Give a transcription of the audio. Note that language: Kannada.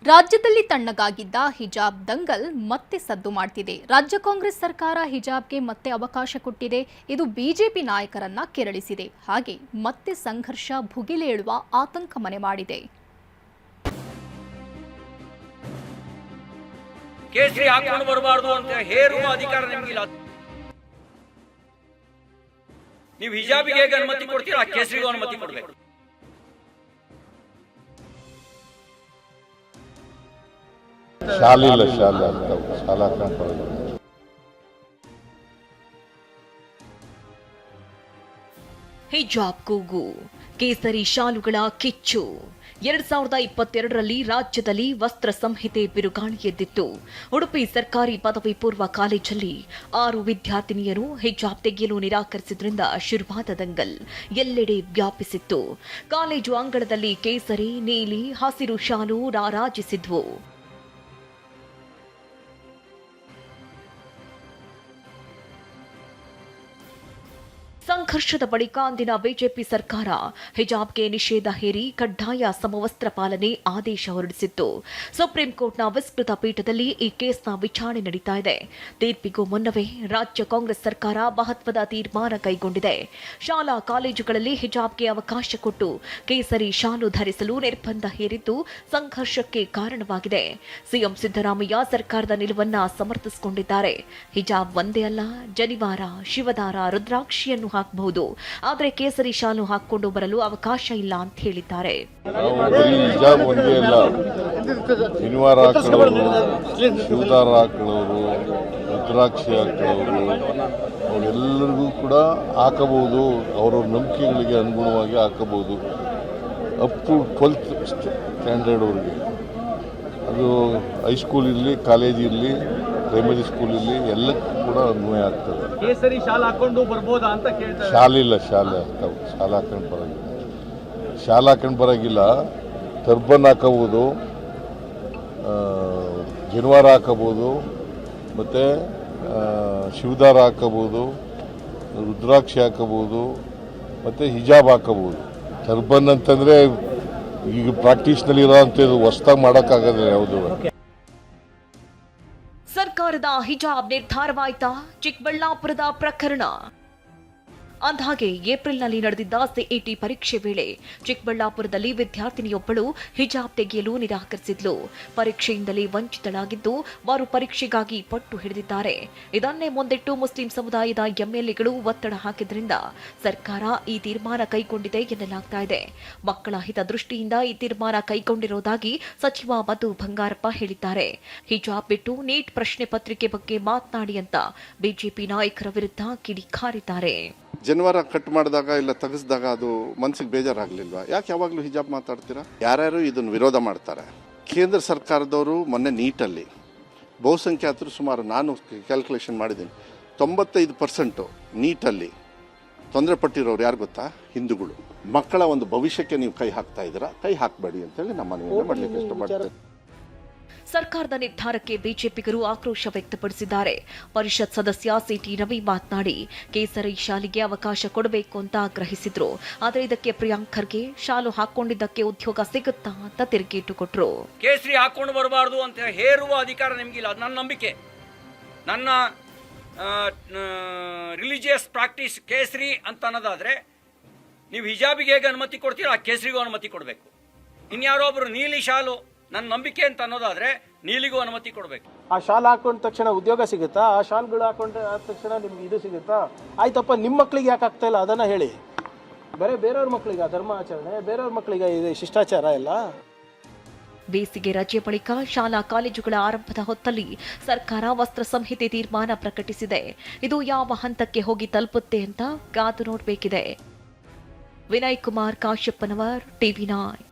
ರಾಜ್ಯದಲ್ಲಿ ತಣ್ಣಗಾಗಿದ್ದ ಹಿಜಾಬ್ ದಂಗಲ್ ಮತ್ತೆ ಸದ್ದು ಮಾಡ್ತಿದೆ. ರಾಜ್ಯ ಕಾಂಗ್ರೆಸ್ ಸರ್ಕಾರ ಹಿಜಾಬ್ಗೆ ಮತ್ತೆ ಅವಕಾಶ ಕೊಟ್ಟಿದೆ. ಇದು ಬಿಜೆಪಿ ನಾಯಕರನ್ನ ಕೆರಳಿಸಿದೆ. ಹಾಗೆ ಮತ್ತೆ ಸಂಘರ್ಷ ಭುಗಿಲೇಳುವ ಆತಂಕ ಮನೆ ಮಾಡಿದೆ. ಕೇಸರಿ ಹಾಕೊಂಡು ಬರಬಾರದು ಅಂತ ಹೇರುವ ಅಧಿಕಾರ ನಿಮಗಿಲ್ಲ. ನೀವು ಹಿಜಾಬಿಗೆ ಹೇಗೆ ಅನುಮತಿ ಕೊಡ್ತೀರಾ, ಕೇಸರಿಗೂ ಅನುಮತಿ ಕೊಡಬೇಕು. ಹಿಜಾಬ್ ಕೂಗು, ಕೇಸರಿ ಶಾಲುಗಳ ಕಿಚ್ಚು. 2022ರಲ್ಲಿ ರಾಜ್ಯದಲ್ಲಿ ವಸ್ತ್ರ ಸಂಹಿತೆ ಬಿರುಗಾಳಿ ಎದ್ದಿತ್ತು. ಉಡುಪಿ ಸರ್ಕಾರಿ ಪದವಿ ಪೂರ್ವ ಕಾಲೇಜಲ್ಲಿ 6 ವಿದ್ಯಾರ್ಥಿನಿಯರು ಹಿಜಾಬ್ ತೆಗೆಯಲು ನಿರಾಕರಿಸಿದ್ರಿಂದ ಶುರುವಾದ ದಂಗಲ್ ಎಲ್ಲೆಡೆ ವ್ಯಾಪಿಸಿತ್ತು. ಕಾಲೇಜು ಅಂಗಳದಲ್ಲಿ ಕೇಸರಿ, ನೀಲಿ, ಹಸಿರು ಶಾಲು ರಾರಾಜಿಸಿದ್ವು. ಸಂಘರ್ಷದ ಬಳಿಕ ಅಂದಿನ ಬಿಜೆಪಿ ಸರ್ಕಾರ ಹಿಜಾಬ್ಗೆ ನಿಷೇಧ ಹೇರಿ ಕಡ್ಡಾಯ ಸಮವಸ್ತ್ರ ಪಾಲನೆ ಆದೇಶ ಹೊರಡಿಸಿತ್ತು. ಸುಪ್ರೀಂ ಕೋರ್ಟ್ನ ವಿಸ್ತೃತ ಪೀಠದಲ್ಲಿ ಈ ಕೇಸ್ನ ವಿಚಾರಣೆ ನಡೀತಾ ಇದೆ. ತೀರ್ಪಿಗೂ ಮುನ್ನವೇ ರಾಜ್ಯ ಕಾಂಗ್ರೆಸ್ ಸರ್ಕಾರ ಮಹತ್ವದ ತೀರ್ಮಾನ ಕೈಗೊಂಡಿದೆ. ಶಾಲಾ ಕಾಲೇಜುಗಳಲ್ಲಿ ಹಿಜಾಬ್ಗೆ ಅವಕಾಶ ಕೊಟ್ಟು ಕೇಸರಿ ಶಾಲು ಧರಿಸಲು ನಿರ್ಬಂಧ ಹೇರಿದ್ದು ಸಂಘರ್ಷಕ್ಕೆ ಕಾರಣವಾಗಿದೆ. ಸಿಎಂ ಸಿದ್ದರಾಮಯ್ಯ ಸರ್ಕಾರದ ನಿಲುವನ್ನ ಸಮರ್ಥಿಸಿಕೊಂಡಿದ್ದಾರೆ. ಹಿಜಾಬ್ ಒಂದೇ ಅಲ್ಲ, ಜನಿವಾರ, ಶಿವದಾರ, ರುದ್ರಾಕ್ಷಿಯನ್ನು ಹಾಕಬಹುದು, ಆದರೆ ಕೇಸರಿ ಶಾಲು ಹಾಕೊಂಡು ಬರಲು ಅವಕಾಶ ಇಲ್ಲ ಅಂತ ಹೇಳಿದ್ದಾರೆ. ಹಿಜಾಬ್ ಒಂದೇ ಅಲ್ಲ, ಶನಿವಾರ ಹಾಕೊಳ್ಳೋರು, ಶಿವದಾರ ಹಾಕೊಳ್ಳೋರು, ರುದ್ರಾಕ್ಷಿ ಹಾಕೊಳ್ಳೋರು ಅವರೆಲ್ಲರಿಗೂ ಕೂಡ ಹಾಕಬಹುದು. ಅವರವ್ರ ನಂಬಿಕೆಗಳಿಗೆ ಅನುಗುಣವಾಗಿ ಹಾಕಬಹುದು. ಅಪ್ ಟು 12th ಸ್ಟ್ಯಾಂಡರ್ಡ್ ಅವ್ರಿಗೆ, ಅದು ಹೈಸ್ಕೂಲ್ ಇರಲಿ, ಕಾಲೇಜ್ ಇರಲಿ, ಪ್ರೈಮರಿ ಸ್ಕೂಲ್ ಇರಲಿ, ಎಲ್ಲಕ್ಕೂ ಕೂಡ ಅನ್ವಯ ಆಗ್ತದೆ. ಕೇಸರಿ ಶಾಲೆ ಹಾಕೊಂಡು ಬರ್ಬೋದಾ ಅಂತ ಕೇಳ್ತಾರೆ. ಶಾಲೆ ಹಾಕ್ತಾವೆ, ಶಾಲೆ ಹಾಕೊಂಡು ಬರೋಂಗಿಲ್ಲ. ಶಾಲೆ ಹಾಕೊಂಡು ಬರೋಂಗಿಲ್ಲ. ಟರ್ಬನ್ ಹಾಕೋಬೋದು, ಜನಿವಾರ ಹಾಕೋಬೋದು, ಮತ್ತು ಶಿವದಾರ ಹಾಕೋಬೋದು, ರುದ್ರಾಕ್ಷಿ ಹಾಕೋಬೋದು, ಮತ್ತು ಹಿಜಾಬ್ ಹಾಕೋಬೋದು. ಟರ್ಬನ್ ಅಂತಂದರೆ ಈಗ ಪ್ರಾಕ್ಟೀಸ್ನಲ್ಲಿ ಇರೋ ಅಂಥದ್ದು ಹೊಸ್ದಾಗಿ ಮಾಡೋಕ್ಕಾಗೋದಿಲ್ಲ ಯಾವುದು. ಸರ್ಕಾರದ ಹಿಜಾಬ್ ನಿರ್ಧಾರವಾಯ್ತಾ? ಚಿಕ್ಕಬಳ್ಳಾಪುರದ ಪ್ರಕರಣ. ಅಂದಹಾಗೆ ಏಪ್ರಿಲ್ನಲ್ಲಿ ನಡೆದಿದ್ದ ಸಿಇಟಿ ಪರೀಕ್ಷೆ ವೇಳೆ ಚಿಕ್ಕಬಳ್ಳಾಪುರದಲ್ಲಿ ವಿದ್ಯಾರ್ಥಿನಿಯೊಬ್ಬಳು ಹಿಜಾಬ್ ತೆಗೆಯಲು ನಿರಾಕರಿಸಿದ್ಲು. ಪರೀಕ್ಷೆಯಿಂದಲೇ ವಂಚಿತಳಾಗಿದ್ದು ಮರು ಪರೀಕ್ಷೆಗಾಗಿ ಪಟ್ಟು ಹಿಡಿದಿದ್ದಾರೆ. ಇದನ್ನೇ ಮುಂದಿಟ್ಟು ಮುಸ್ಲಿಂ ಸಮುದಾಯದ ಎಂಎಲ್ಎಗಳು ಒತ್ತಡ ಹಾಕಿದ್ರಿಂದ ಸರ್ಕಾರ ಈ ತೀರ್ಮಾನ ಕೈಗೊಂಡಿದೆ ಎನ್ನಲಾಗ್ತಾ ಇದೆ. ಮಕ್ಕಳ ಹಿತದೃಷ್ಟಿಯಿಂದ ಈ ತೀರ್ಮಾನ ಕೈಗೊಂಡಿರುವುದಾಗಿ ಸಚಿವ ಮಧು ಬಂಗಾರಪ್ಪ ಹೇಳಿದ್ದಾರೆ. ಹಿಜಾಬ್ ಬಿಟ್ಟು ನೀಟ್ ಪ್ರಶ್ನೆ ಪತ್ರಿಕೆ ಬಗ್ಗೆ ಮಾತನಾಡಿ ಅಂತ ಬಿಜೆಪಿ ನಾಯಕರ ವಿರುದ್ಧ ಕಿಡಿಕಾರಿದ್ದಾರೆ. ಜನಿವಾರ ಕಟ್ ಮಾಡಿದಾಗ ಇಲ್ಲ ತೆಗೆಸಿದಾಗ ಅದು ಮನಸ್ಸಿಗೆ ಬೇಜಾರಾಗಲಿಲ್ವಾ? ಯಾಕೆ ಯಾವಾಗಲೂ ಹಿಜಾಬ್ ಮಾತಾಡ್ತೀರಾ? ಯಾರ್ಯಾರು ಇದನ್ನು ವಿರೋಧ ಮಾಡ್ತಾರೆ. ಕೇಂದ್ರ ಸರ್ಕಾರದವರು ಮೊನ್ನೆ ನೀಟಲ್ಲಿ ಬಹುಸಂಖ್ಯಾತರು ಸುಮಾರು, ನಾನು ಕ್ಯಾಲ್ಕುಲೇಷನ್ ಮಾಡಿದ್ದೀನಿ, 95% ನೀಟಲ್ಲಿ ತೊಂದರೆ ಪಟ್ಟಿರೋರು ಯಾರು ಗೊತ್ತಾ? ಹಿಂದೂಗಳು. ಮಕ್ಕಳ ಒಂದು ಭವಿಷ್ಯಕ್ಕೆ ನೀವು ಕೈ ಹಾಕ್ತಾ ಇದ್ದೀರಾ, ಕೈ ಹಾಕಬೇಡಿ ಅಂತೇಳಿ ನಮ್ಮ ಮನವಿಯನ್ನು ಮಾಡಲಿಕ್ಕೆ ಇಷ್ಟಪಡ್ತೇನೆ. ಸರ್ಕಾರದ ನಿರ್ಧಾರಕ್ಕೆ ಬಿಜೆಪಿಗರು ಆಕ್ರೋಶ ವ್ಯಕ್ತಪಡಿಸಿದ್ದಾರೆ. ಪರಿಷತ್ ಸದಸ್ಯ ಸಿಟಿ ರವಿ ಮಾತನಾಡಿ ಕೇಸರಿ ಶಾಲೆಗೆ ಅವಕಾಶ ಕೊಡಬೇಕು ಅಂತ ಆಗ್ರಹಿಸಿದ್ರು. ಆದರೆ ಇದಕ್ಕೆ ಪ್ರಿಯಾಂಕ್ ಖರ್ಗೆ ಶಾಲು ಹಾಕೊಂಡಿದ್ದಕ್ಕೆ ಉದ್ಯೋಗ ಸಿಗುತ್ತಾ ಅಂತ ತಿರುಗೇಟು ಕೊಟ್ಟರು. ಕೇಸರಿ ಹಾಕೊಂಡು ಬರಬಾರದು ಅಂತ ಹೇರುವ ಅಧಿಕಾರ ನಿಮಗಿಲ್ಲ. ಅದು ನನ್ನ ನಂಬಿಕೆ, ನನ್ನ ರಿಲಿಜಿಯಸ್ ಪ್ರಾಕ್ಟೀಸ್ ಕೇಸರಿ ಅಂತ ಅನ್ನೋದಾದ್ರೆ ನೀವು ಹಿಜಾಬಿಗೆ ಹೇಗೆ ಅನುಮತಿ ಕೊಡ್ತೀರಾ, ಕೇಸರಿಗೂ ಅನುಮತಿ ಕೊಡಬೇಕು. ಇನ್ಯಾರೋ ಒಬ್ರು ನೀಲಿ ಶಾಲು ನನ್ನ ನಂಬಿಕೆ ಅಂತ ಅನ್ನೋದಾದ್ರೆ ನೀಲಿಗೂ ಅನುಮತಿ ಕೊಡಬೇಕು. ಆ ಶಾಲ್ ಹಾಕೊಂಡ ತಕ್ಷಣ ಉದ್ಯೋಗ ಸಿಗುತ್ತಾ? ಆ ಶಾಲ್ಗಳು ಹಾಕೊಂಡ್ರೆ ಆದ ತಕ್ಷಣ ನಿಮ್ಗೆ ಇದು ಸಿಗುತ್ತಾ? ಆಯ್ತಪ್ಪ, ನಿಮ್ಮ ಮಕ್ಕಳಿಗೆ ಯಾಕೆ ಆಗ್ತಾ ಇಲ್ಲ ಅದನ್ನ ಹೇಳಿ. ಬೇರೆಯವ್ರ ಮಕ್ಕಳಿಗೆ ಧರ್ಮ ಆಚರಣೆ, ಬೇರೆಯವ್ರ ಮಕ್ಕಳಿಗೆ ಇದು ಶಿಷ್ಟಾಚಾರ ಎಲ್ಲ. ಬೇಸಿಗೆ ರಜೆ ಬಳಿಕ ಶಾಲಾ ಕಾಲೇಜುಗಳ ಆರಂಭದ ಹೊತ್ತಲ್ಲಿ ಸರ್ಕಾರ ವಸ್ತ್ರ ಸಂಹಿತೆ ತೀರ್ಮಾನ ಪ್ರಕಟಿಸಿದೆ. ಇದು ಯಾವ ಹಂತಕ್ಕೆ ಹೋಗಿ ತಲುಪುತ್ತೆ ಅಂತ ಕಾದು ನೋಡಬೇಕಿದೆ. ವಿನಯ್ ಕುಮಾರ್ ಕಾಶ್ಯಪ್ಪನವರ್, ಟಿವಿ9.